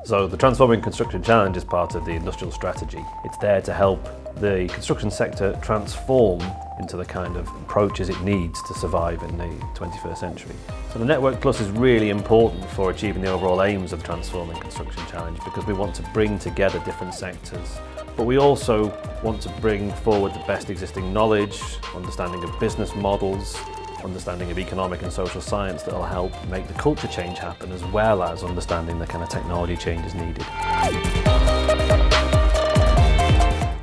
So the Transforming Construction Challenge is part of the industrial strategy. It's there to help the construction sector transform into the kind of approaches it needs to survive in the 21st century. So the Network Plus is really important for achieving the overall aims of the Transforming Construction Challenge, because we want to bring together different sectors, but we also want to bring forward the best existing knowledge, understanding of business models, understanding of economic and social science that will help make the culture change happen, as well as understanding the kind of technology changes needed.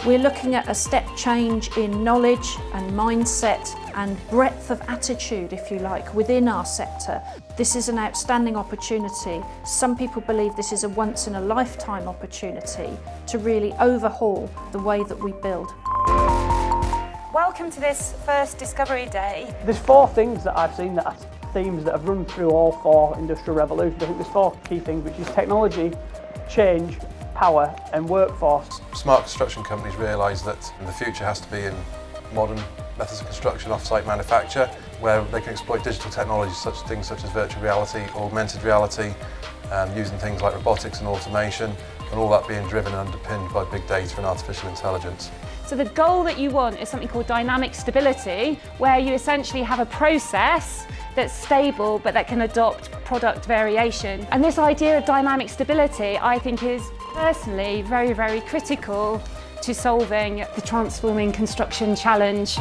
We're looking at a step change in knowledge and mindset and breadth of attitude, if you like, within our sector. This is an outstanding opportunity. Some people believe this is a once-in-a-lifetime opportunity to really overhaul the way that we build. Welcome to this first Discovery Day. There's 4 things that I've seen that are themes that have run through all 4 industrial revolutions. I think there's 4 key things, which is technology, change, power and workforce. Smart construction companies realise that the future has to be in modern methods of construction, off-site manufacture, where they can exploit digital technologies, things such as virtual reality, augmented reality, using things like robotics and automation, and all that being driven and underpinned by big data and artificial intelligence. So the goal that you want is something called dynamic stability, where you essentially have a process that's stable but that can adopt product variation. And this idea of dynamic stability, I think, is personally very, very critical to solving the Transforming Construction Challenge.